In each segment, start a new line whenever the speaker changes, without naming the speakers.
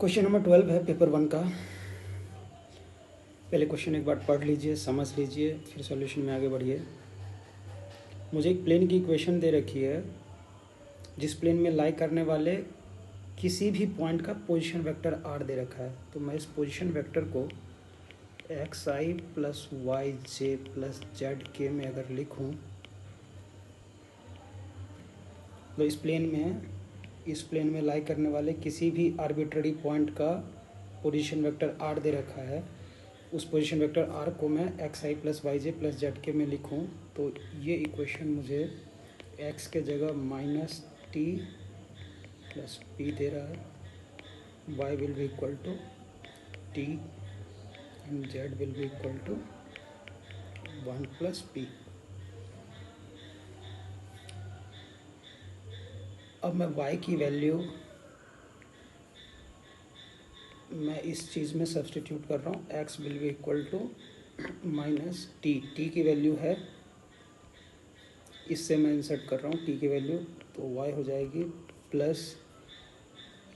Question number 12 है paper 1 का। पहले क्वेश्चन एक बार पढ़ लीजिए, समझ लीजिए, फिर सॉल्यूशन में आगे बढ़िए। मुझे एक प्लेन की इक्वेशन दे रखी है जिस प्लेन में लाई करने वाले किसी भी पॉइंट का पोजीशन वेक्टर आर दे रखा है। तो मैं इस पोजीशन वेक्टर को एक्स आई प्लस वाई जे प्लस जेड के में अगर लिखूं तो इस प्लेन में लाई करने वाले किसी भी आर्बिट्ररी पॉइंट का पोजीशन वेक्टर आर दे रखा है। उस पोजीशन वेक्टर आर को मैं एक्स आई प्लस वाई जे प्लस जेड के में लिखूं तो ये इक्वेशन मुझे एक्स के जगह माइनस टी प्लस पी दे रहा है, y will be equal to t and z will be equal to 1 plus p. अब मैं y की वैल्यू मैं इस चीज़ में सब्सटीट्यूट कर रहा हूँ। x will be equal to minus t, t की वैल्यू है, इससे मैं इंसर्ट कर रहा हूँ t की वैल्यू, तो y हो जाएगी प्लस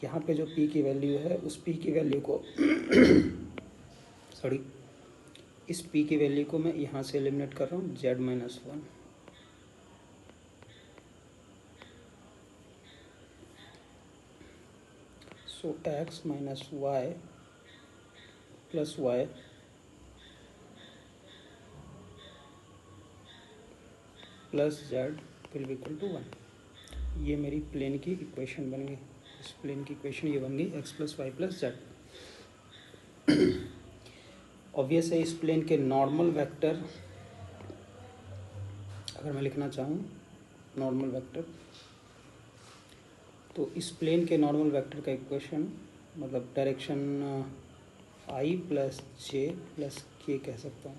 यहाँ पे जो p की वैल्यू है उस p की वैल्यू को सॉरी इस p की वैल्यू को मैं यहाँ से एलिमिनेट कर रहा हूँ, z minus 1। So x minus y plus y plus z will be equal to 1। ये मेरी प्लेन की इक्वेशन बन गई। इस प्लेन की इक्वेशन ये बन गई x plus y plus z. Obvious है इस प्लेन के नॉर्मल वेक्टर अगर मैं लिखना चाहूँ नॉर्मल वेक्टर, तो इस प्लेन के नॉर्मल वेक्टर का इक्वेशन मतलब direction I plus J plus के कह सकता हूँ,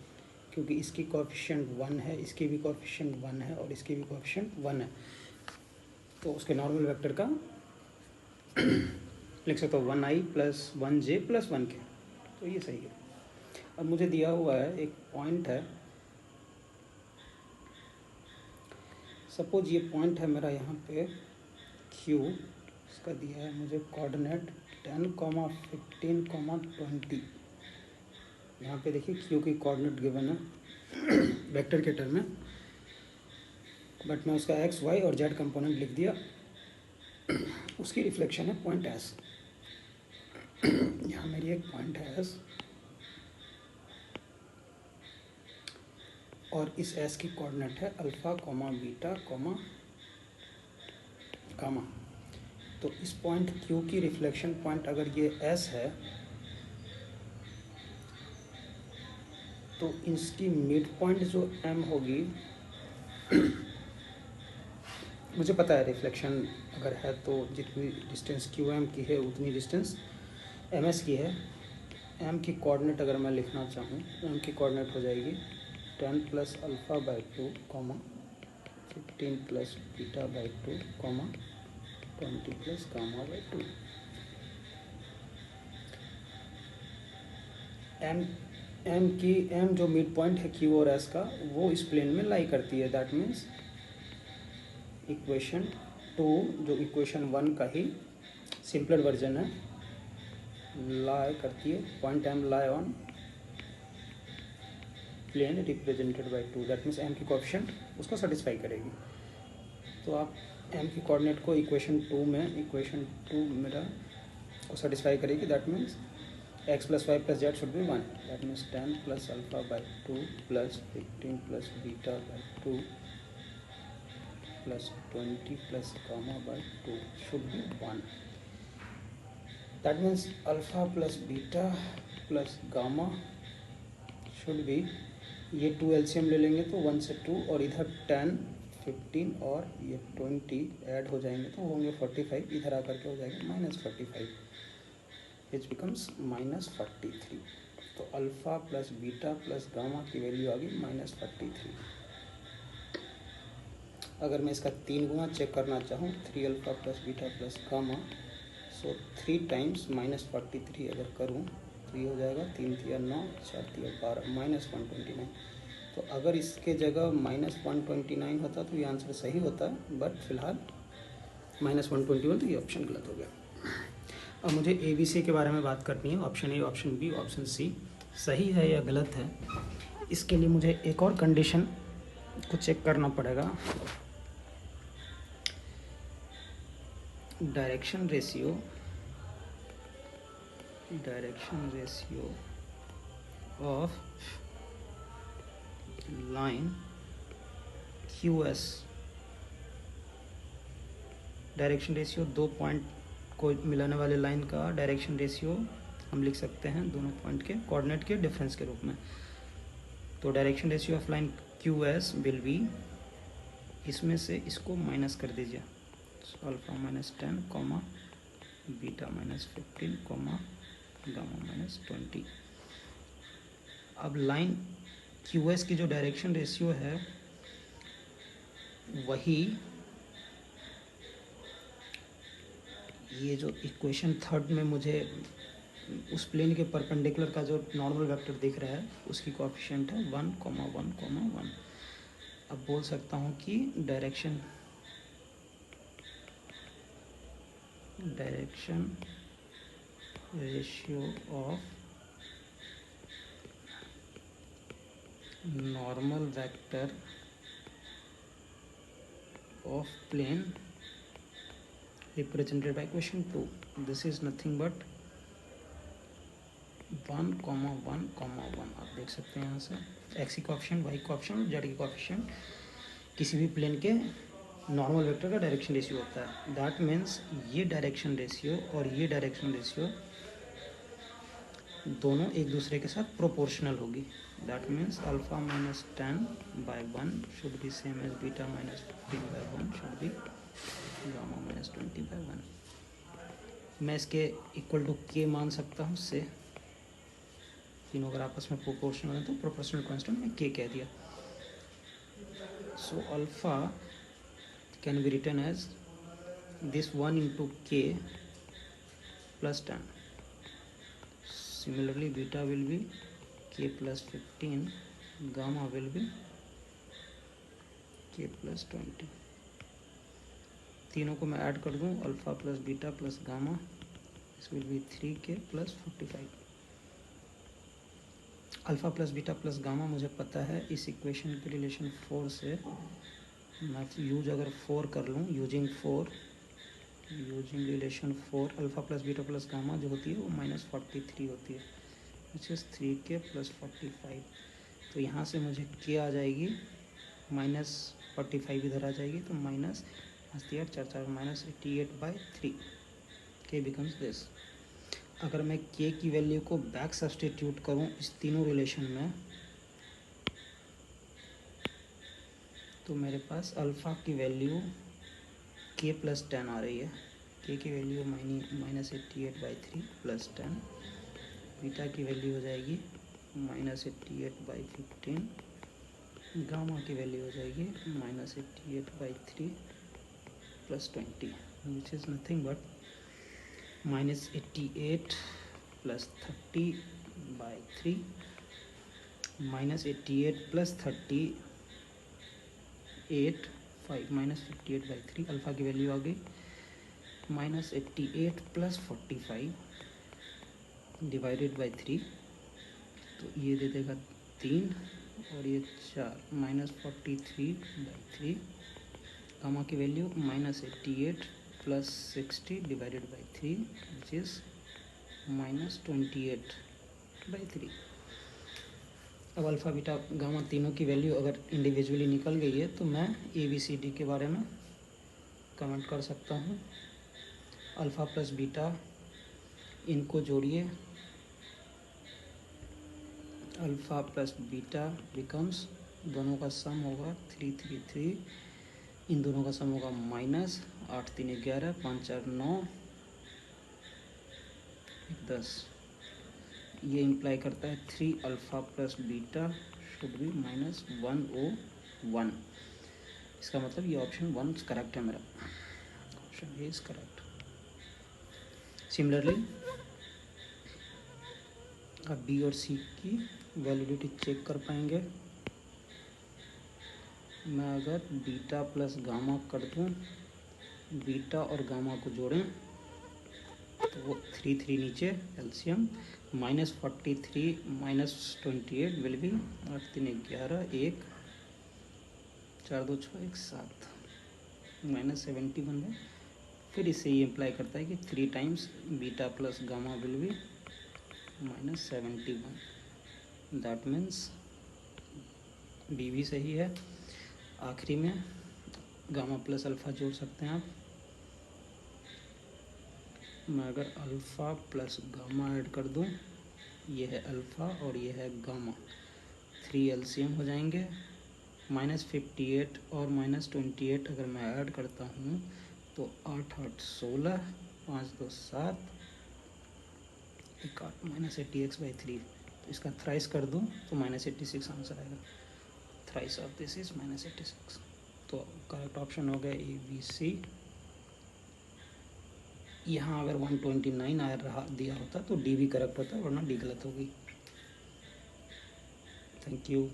क्योंकि इसकी कोएफिशिएंट 1 है, इसकी भी कोएफिशिएंट 1 है और इसकी भी कोएफिशिएंट 1 है, तो उसके नॉर्मल वेक्टर का लिख सकता हूँ 1i plus 1j plus 1k। तो ये सही है। अब मुझे दिया हुआ है एक पॉइंट है, सपोज ये पॉइंट है मेरा यहाँ पे Q, इसका दिया है मुझे कोऑर्डिनेट 10, 15, 20। यहाँ पे देखिए Q की कोऑर्डिनेट गिवन है वेक्टर के टर्म में, बट मैं उसका x, y और z कंपोनेंट लिख दिया। उसकी रिफ्लेक्शन है पॉइंट S। यहाँ मेरी एक पॉइंट है S और इस S की कोऑर्डिनेट है alpha comma beta comma gamma. तो इस पॉइंट Q की रिफ्लेक्शन पॉइंट अगर ये S है तो इसकी मिड पॉइंट जो M होगी मुझे पता है रिफ्लेक्शन अगर है तो जितनी डिस्टेंस QM की है उतनी डिस्टेंस MS की है। M की कोऑर्डिनेट अगर मैं लिखना चाहूँ, M की कोऑर्डिनेट हो जाएगी 10 plus alpha by 2 comma 15 plus beta by 2 comma 20 plus gamma by 2। M जो मिड पॉइंट है Q और S का वो इस प्लेन में लाई करती है। दैट मीन्स इक्वेशन 2 जो इक्वेशन 1 का ही सिंपलर वर्जन है, लाई करती है, point M lie on plane represented by 2। That means M की कोएफिशिएंट उसको सेटिस्फाई करेगी। तो आप M की कोऑर्डिनेट को इक्वेशन 2 मेरा को सेटिस्फाई करेगी। That means x plus y plus z should be 1। That means 10 plus alpha by 2 plus 15 plus beta by 2 plus 20 plus gamma by 2 should be 1। That means alpha plus beta plus gamma should be, ये 2 LCM ले लेंगे तो 1 से 2 और इधर 10, 15 और ये 20 add हो जाएंगे तो होंगे 45, इधर आकर के हो जाएगा -45, विच बिकम्स -43। तो alpha plus beta plus gamma की वैल्यू आ गई -43। अगर मैं इसका 3 गुना चेक करना चाहूँ 3 alpha plus beta plus gamma, so 3 times -43 अगर करूँ तो ये हो जाएगा 3 तिया 9, 4 तिया 12, -129। तो अगर इसके जगह -129 होता तो ये आंसर सही होता, बट फिलहाल -121, तो ये ऑप्शन गलत हो गया। अब मुझे ए बी सी के बारे में बात करनी है। Option A, option B, option C सही है या गलत है। इसके लिए मुझे एक और कंडीशन को चेक करना पड़ेगा। Direction ratio of line QS, direction ratio दो पॉइंट को मिलाने वाले लाइन का डायरेक्शन रेशियो हम लिख सकते हैं दोनों पॉइंट के कोऑर्डिनेट के डिफरेंस के रूप में। तो direction ratio of line QS will be, इसमें से इसको माइनस कर दीजिए, alpha -10 comma beta -15 comma gamma -20। अब लाइन QS की जो डायरेक्शन रेशियो है वही ये जो इक्वेशन थर्ड में मुझे उस प्लेन के परपेंडिकुलर का जो नॉर्मल वेक्टर दिख रहा है उसकी कोएफिशिएंट है 1,1,1। अब बोल सकता हूँ कि direction ratio of normal vector of plane represented by equation 2, this is nothing but 1,1,1। आप देख सकते हैं यहाँ से x की कोएफिशिएंट, y की कोएफिशिएंट, z की कोएफिशिएंट किसी भी प्लेन के नॉर्मल वेक्टर का डायरेक्शन रेशियो होता है। दैट मीन्स ये डायरेक्शन रेशियो और ये डायरेक्शन रेशियो दोनों एक दूसरे के साथ प्रोपोर्शनल होगी। That means alpha -10/1 should be same as beta -15/1 should be gamma -20/1। मैं इसके इक्वल टू k मान सकता हूँ से, तीनों अगर आपस में प्रोपोर्शनल है तो प्रोपोर्शनल कांस्टेंट में k कह दिया। So alpha can be written as this 1 into k plus 10। Similarly beta will be k plus 15, gamma will be k plus 20। तीनों को मैं ऐड कर दूं, alpha plus beta plus gamma, this will be 3k plus 45। Alpha plus beta plus gamma मुझे पता है इस equation के रिलेशन 4 से। मैं यूज अगर 4 कर लूँ, using relation 4, alpha plus beta plus gamma जो होती है वो -43 होती है, विच इज़ 3k plus 45। तो यहाँ से मुझे k आ जाएगी, -45 इधर आ जाएगी, तो -88/3 k बिकम्स दिस। अगर मैं k की वैल्यू को बैक सब्सटीट्यूट करूँ इस तीनों रिलेशन में, तो मेरे पास अल्फ़ा की वैल्यू k plus 10 आ रही है। k की वैल्यू -88/3 + 10, बीटा की वैल्यू हो जाएगी -88/15, गामा की वैल्यू हो जाएगी -88/3 + 20, which is nothing but -88 + 30/3 -88 + 38 5 -58/3। Alpha की वैल्यू आ गई -88 + 45 डिवाइडेड बाई 3, तो ये दे देगा 3 और ये 4, -43/3। गामा की value -88 + 60 divided by 3 which is -28/3। अब अल्फ़ा बीटा गामा तीनों की वैल्यू अगर इंडिविजुअली निकल गई है तो मैं ABCD के बारे में कमेंट कर सकता हूँ। अल्फ़ा प्लस बीटा इनको जोड़िए, अल्फ़ा प्लस बीटा बिकम्स, दोनों का सम होगा 333, इन दोनों का सम होगा -8 3 11 5 4 9 10। ये इम्प्लाई करता है 3 alpha plus beta should be -101। इसका मतलब ये ऑप्शन 1 करेक्ट है मेरा, option A is correct. Similarly आप बी और सी की वैलिडिटी चेक कर पाएंगे। मैं अगर बीटा प्लस गामा कर दूं, बीटा और गामा को जोड़ें तो वो 3 नीचे एलसीएम -43 -28 विल बी 8 3 11 1 4 2 6 1 7 -71 है। फिर इससे ये इम्प्लाई करता है कि 3 times beta plus gamma will be -71। That means B भी सही है। आखिरी में गामा प्लस अल्फ़ा जोड़ सकते हैं आप। मैं अगर अल्फ़ा प्लस गामा ऐड कर दूं, ये है अल्फ़ा और ये है गामा, 3 एलसीएम हो जाएंगे। -58 और -28 अगर मैं ऐड करता हूँ तो 8 8 16 5 2 7 1 8 -80x/3। तो इसका थ्राइस कर दूँ तो -86 आंसर आएगा। Thrice of this is -86। तो करेक्ट ऑप्शन हो गया ABC। यहाँ अगर 129 आ रहा दिया होता तो डी भी करेक्ट होता, वरना डी गलत होगी। Thank you.